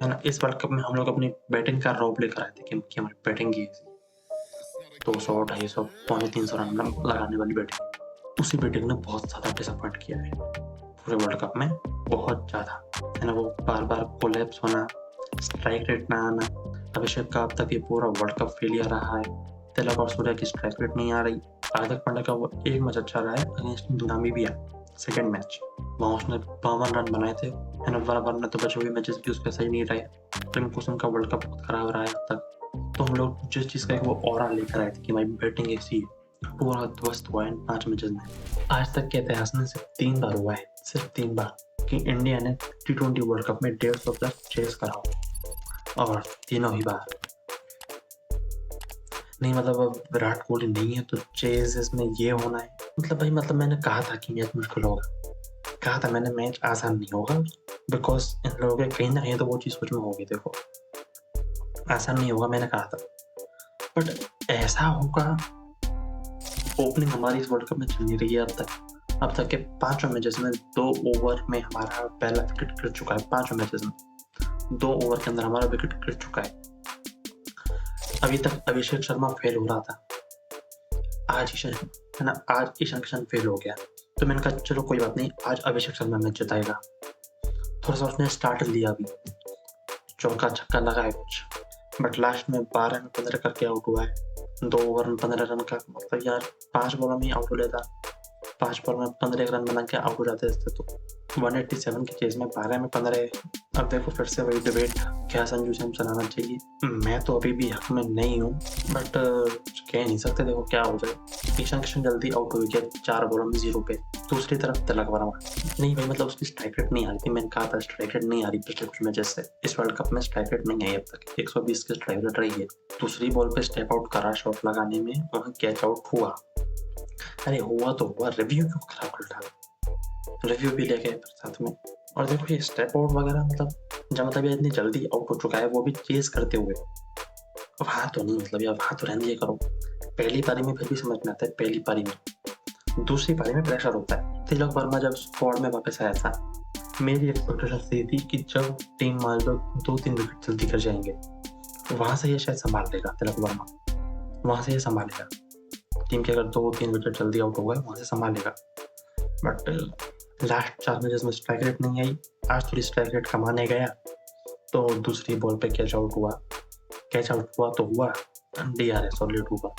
है ना। इस वर्ल्ड कप में हम लोग अपनी बैटिंग का रौब लेकर आए थे कि हमारी बैटिंग ही 200 250 350 रन लगाने वाली बैटिंग। उसी बैटिंग ने बहुत ज़्यादा डिसअपॉइंट किया है पूरे वर्ल्ड कप में, बहुत ज़्यादा, है ना। वो बार बार कोलैप्स होना, स्ट्राइक रेट ना आना। अभिषेक का अब तक ये पूरा वर्ल्ड कप फेलियर रहा है। तिलक और सूर्या की स्ट्राइक रेट नहीं आ रही। हार्दिक पांड्या का वो एक मैच अच्छा रहा है अगेंस्ट नामीबिया, सेकंड मैच, वहाँ उसने 52 रन बनाए थे, है ना। वरना तो बचे हुए मैचेस भी उसके सही नहीं रहे। रिंकू सिंह का वर्ल्ड कप बहुत खराब रहा है अब तक। तो हम लोग जिस चीज़ का वो ऑरा लेकर आए थे कि भाई बैटिंग ऐसी पूरा ध्वस्त हुआ है इन 5 मैचेस में। आज तक के इतिहास में सिर्फ 3 बार हुआ है, सिर्फ 3 बार, कि इंडिया ने T20 वर्ल्ड कप में 150 प्लस चेस करा हो, और तीनों ही बार नहीं। मतलब अब विराट कोहली नहीं है तो चेज में ये होना है। मतलब भाई, मतलब मैंने कहा था कि मैच मुश्किल होगा, कहा था मैंने मैच आसान नहीं होगा, बिकॉज इन लोगों के कहीं ना कहीं तो वो चीज़ कुछ में होगी। देखो, आसान नहीं होगा, मैंने कहा था, बट ऐसा होगा। ओपनिंग हमारी इस वर्ल्ड कप में चल नहीं रही है अब तक के 5 मैचेस में 2 ओवर में हमारा पहला विकेट गिर चुका है। 5 मैचेस में 2 ओवर के अंदर हमारा विकेट गिर चुका है। अभी तक अभिषेक शर्मा फेल हो रहा था, आज ईशान किशन फेल हो गया। तो मैंने कहा चलो कोई बात नहीं, आज अभिषेक शर्मा मैच जिताएगा। थोड़ा सा उसने स्टार्ट लिया, अभी चौका छक्का लगाया कुछ, बट लास्ट में 12 में 15 करके आउट हुआ है। 2 ओवर में 15 रन का मतलब यार, 5 बॉलों में आउट हो लेता, 5 बॉल में 15 रन बना के आउट हो जाते तो 187 के चेज में 12 में 15। अब देखो फिर से वही डिबेट, क्या संजू सैमसन आना चाहिए। मैं तो अभी भी हक में नहीं हूँ, बट कह नहीं सकते, देखो क्या हो जाए। ईशान किशन जल्दी आउट हो गया 4 बॉलों में 0 पे। दूसरी तरफ तिलक वर्मा, नहीं भाई, मतलब उसकी स्ट्राइक रेट नहीं आ रही थी। मैंने कहा था स्ट्राइक रेट नहीं आ रही पिछले कुछ मैचेस से। इस वर्ल्ड कप में स्ट्राइक रेट नहीं आई अब तक, 120 की स्ट्राइक रेट रही है। दूसरी बॉल पे स्टेप आउट करा शॉट लगाने में, वहाँ कैच आउट हुआ। अरे हुआ तो हुआ, रिव्यू क्यों खराब कर डाला, रिव्यू भी ले गए साथ में। और देखो ये स्टेप आउट वगैरह, मतलब ये इतनी जल्दी आउट हो चुका है, वो भी चेस करते हुए। अब हाथ तो नहीं, मतलब यार हाथ तो रहने दिया करो। पहली पारी में फिर भी समझ में आता है, पहली पारी में, दूसरी पारी में प्रेशर होता है। तिलक वर्मा जब स्क्वाड में वापस आया था, मेरी एक्सपेक्टेशन ये थी कि जब टीम मान लो 2-3 विकेट जल्दी कर जाएंगे, वहां से ये शायद संभाल देगा तिलक वर्मा, वहां से ये संभालेगा टीम के। अगर 2-3 विकेट जल्दी आउट हो गए, वहां से संभालेगा। बट लास्ट 4 मैचेस में स्ट्राइक रेट नहीं आई। आज थोड़ी स्ट्राइक रेट कमाने गया तो दूसरी बॉल पे कैच आउट हुआ तो हुआ, DRS और लेट हुआ।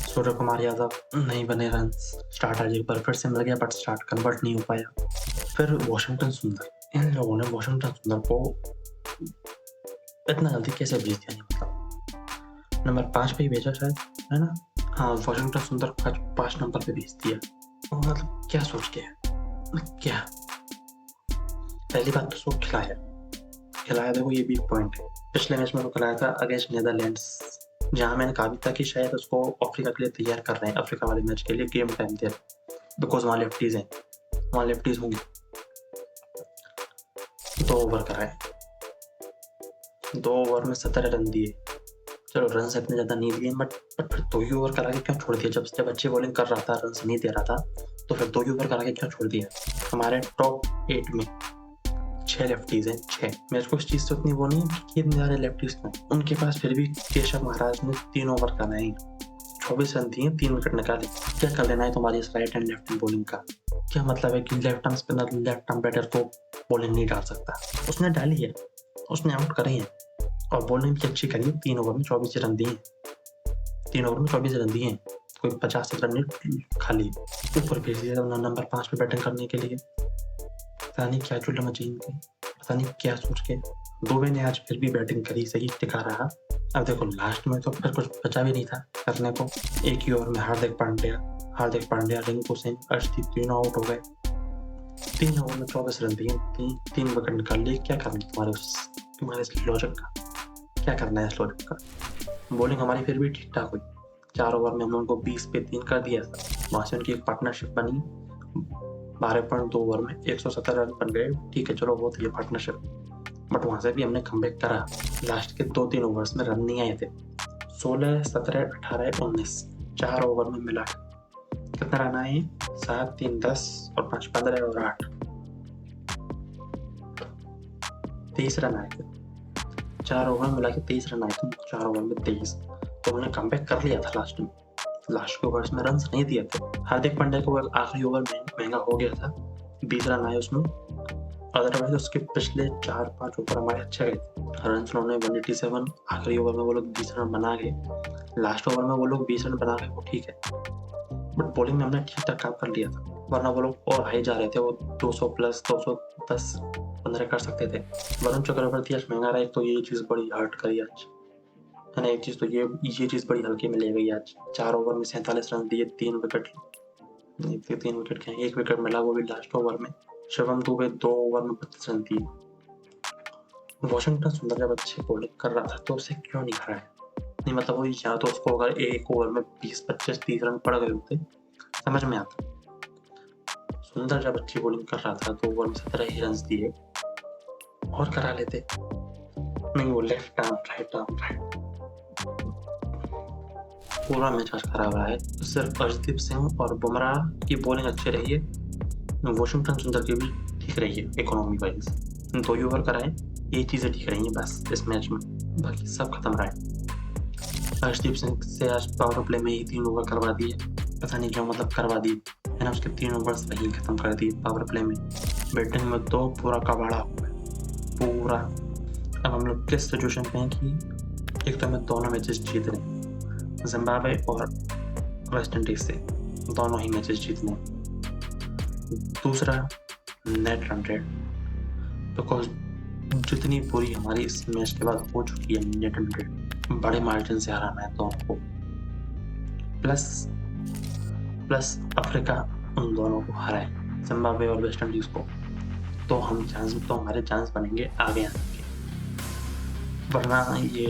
सूर्य कुमार यादव नहीं बने रन, स्टार्टर एक बार फिर से मिल गया, बट स्टार्ट कन्वर्ट नहीं हो पाया। फिर वॉशिंगटन सुंदर, इन लोगों ने वॉशिंगटन सुंदर को इतना जल्दी कैसे भेज दिया, नहीं मतलब नंबर 5 पे ही भेजा शायद, है ना। हाँ, वॉशिंगटन सुंदर 5 नंबर पे भेज दिया। मतलब क्या सोच के, क्या, पहली बात तो उसको खिलाया, देखो ये भी पॉइंट है। पिछले मैच में वो खिलाया था अगेंस्ट नीदरलैंड्स, जहाँ मैंने कहा भी था कि शायद उसको अफ्रीका के लिए तैयार कर रहे हैं, अफ्रीका वाले मैच के लिए गेम टाइम दे, बिकॉज वहाँ लेफ्टीज हैं, वहाँ लेफ्टीज होंगे। 2 ओवर कराए, 2 ओवर में 17 रन दिए। चलो रन से इतने ज़्यादा नहीं दिए, बट फिर 2 ही ओवर करा के क्यों छोड़ दिया? जब अच्छी बॉलिंग कर रहा था, रन से नहीं दे रहा था, तो फिर 2 ही ओवर करा के क्यों छोड़ दिया? हमारे टॉप 8 में 6 लेफ्टीज हैं, 6। मेरे को इस चीज़ से उतनी वो नहीं है कि इतने सारे लेफ्टीज क्यों, उनके पास फिर भी केशव महाराज ने 3 ओवर कराए, 24 रन दिए, 3 विकेट निकाले। क्या कर लेना है तुम्हारी इस राइट एंड लेफ्ट बॉलिंग का? क्या मतलब है कि left arm spinner, left arm batter को बॉलिंग नहीं डाल सकता? उसने डाली है, उसने आउट करे हैं, और बॉलिंग भी अच्छी करी। 3 ओवर में 24 रन दिए, 3 ओवर में 24 रन दिए, कोई 50 रन नहीं खाली। ऊपर भेज दिया नंबर 5 पे बैटिंग करने के लिए। पता नहीं क्या चुल्ला मची इनकी, पता नहीं क्या सोच के। दुबे ने आज फिर भी बैटिंग करी, सही टिका रहा। अब देखो लास्ट में तो फिर कुछ बचा भी नहीं था करने को। एक ही ओवर में हार्दिक पांड्या, रिंकू सिंह, अर्शदीप तीनों आउट हो गए। 3 ओवर में 24 रन दिए, 3 विकेट निकाल लिए। क्या करना तुम्हारे इस लॉजिक का? क्या करना है इस लॉजिक का? बॉलिंग हमारी फिर भी ठीक ठाक हुई। 4 ओवर में हम उनको 20 पे 3 कर दिया था। वहाँ से उनकी एक पार्टनरशिप बनी, 12.2 ओवर में 117 रन बन गए। ठीक है, चलो वो थी पार्टनरशिप, बट वहाँ से भी हमने कमबैक करा। लास्ट के 2-3 ओवर्स में रन नहीं आए थे। 16, 17, 18, 19 4 ओवर में मिला कितना रन आए? 7, 3, 10 और 5, 15 और 8, 30 रन आए थे। 4 ओवर में मिला के 23 रन आए थे, 4 ओवर में 23, तो उन्होंने कमबैक कर लिया था लास्ट में। लास्ट के ओवर्स में रन्स नहीं दिए थे। हार्दिक पांड्या को आखिरी ओवर महंगा हो गया था, 20 रन आए उसमें, अदरवाइज उसके पिछले 4-5 ओवर हमारे अच्छे गए थे। रन्स उन्होंने 187, आखिरी ओवर में वो लोग 20 रन बना गए, लास्ट ओवर में वो लोग 20 रन बना गए, वो ठीक है, बट बॉलिंग में हमने ठीक ठाक काम कर लिया था, वरना वो लोग और हाई जा रहे थे, वो 200 प्लस 210 15 कर सकते थे। वरुण चक्रवर्ती आज महंगा रहा, एक तो ये चीज़ बड़ी हर्ट करी आज, है ना। एक चीज़ तो ये चीज़ बड़ी हल्के में ले गई आज। 4 ओवर में 47 रन दिए, 3 विकेट, 3 विकेट क्या, 1 विकेट मिला, वो भी लास्ट ओवर में। शिवम दुबे 2 ओवर में 32 रन दिए। वॉशिंगटन सुंदर जब अच्छे बॉलिंग कर रहा था तो उसे क्यों नहीं खड़ा है? नहीं मतलब वो या तो उसको अगर एक ओवर में 20, 25, 30 रन पड़ गए होते समझ में आता। सुंदर जब अच्छी बॉलिंग कर रहा था तो ओवर में 17 ही रन दिए और करा लेते। नहीं वो left arm right arm right, पूरा मैच आज खराब रहा है। सिर्फ अर्शदीप सिंह और बुमराह की बॉलिंग अच्छी रही है, वॉशिंगटन सुंदर की भी ठीक रही है इकोनॉमी वाइज। 2 ही ओवर कराए, ये चीज़ें ठीक रही हैं बस इस मैच में, बाकी सब खत्म रहा है। अर्शदीप सिंह से आज पावर प्ले में ही 3 ओवर करवा दिए, पता नहीं क्यों, मतलब करवा दिए, है ना। उसके 3 ओवर्स वही खत्म कर दिए पावर प्ले में। बैटिंग में तो पूरा कबाड़ा हुआ है पूरा। अब हम लोग किस सिचुएशन पे हैं कि एक तो हमें दोनों मैचेस जीत रहे हैं, जिम्बाब्वे और वेस्ट इंडीज से दोनों ही मैचेस जीतने हैं। दूसरा नेट रन रेट, बिकॉज जितनी पूरी हमारी इस मैच के बाद हो चुकी है नेट रन रेट, बड़े मार्जिन से हराना है दोनों को, प्लस अफ्रीका उन दोनों को हराए, जिम्बाब्वे और वेस्ट इंडीज को, तो हमारे चांस बनेंगे आगे आने के, वरना ये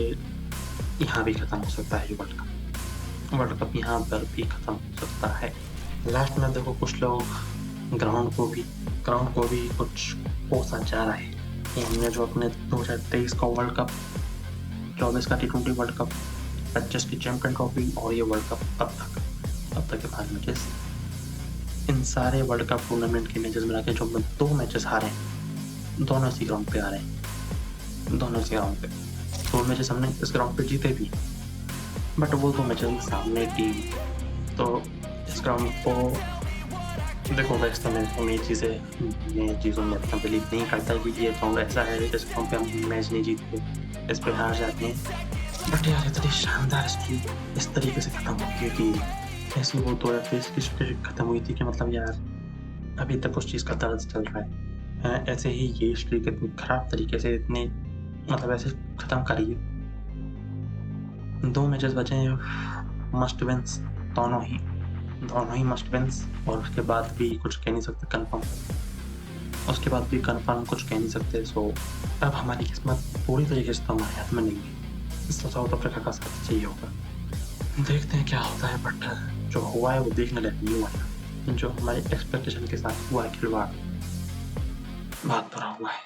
यहाँ भी खत्म हो सकता है। वर्ल्ड कप यहाँ पर भी खत्म हो सकता है। लास्ट में देखो कुछ लोग ग्राउंड को भी कुछ कोसा जा रहा है कि हमने जो अपने 2023 का वर्ल्ड कप, 24 का T20 वर्ल्ड कप, 25 की चैंपियन ट्रॉफी और ये वर्ल्ड कप अब तक के 5 मैचेस, इन सारे वर्ल्ड कप टूर्नामेंट के मैचेस मिला के जो 2 मैचेस हारे हैं, दोनों इसी ग्राउंड पे हारे हैं, दोनों इसी ग्राउंड पे। 2 मैचेस हमने इस ग्राउंड पे जीते भी, बट वो 2 मैचेस सामने टीम, तो इस ग्राउंड को देखो वैसे मैं ये चीज़ों में इतना बिलीव नहीं करता कि ये ग्राउंड ऐसा है इस ग्राउंड पे हम मैच नहीं जीतते, इस पे हार जाते हैं। बट यार इतनी शानदार स्ट्रीक इस तरीके से खत्म हो गई कि ऐसी वो 2023 की स्ट्रीक खत्म हुई थी कि मतलब यार अभी तक उस चीज़ का दर्द चल रहा है। ऐसे ही ये स्ट्रीक इतनी खराब तरीके से इतनी मतलब ऐसे खत्म करिए। 2 मैचेस बचे हैं मस्ट विंस, दोनों ही मस्ट विंस, और उसके बाद भी कुछ कह नहीं सकते कंफर्म, कुछ कह नहीं सकते। सो अब हमारी किस्मत पूरी तरीके से तो हमारे हाथ में नहीं है, इसलिए साउथ अफ्रीका का साथ चाहिए होगा। देखते हैं क्या होता है, बट जो हुआ है वो देखने लायक नहीं हुआ है, जो हमारी एक्सपेक्टेशन के साथ हुआ है खिलवाड़, बहुत बुरा हुआ है।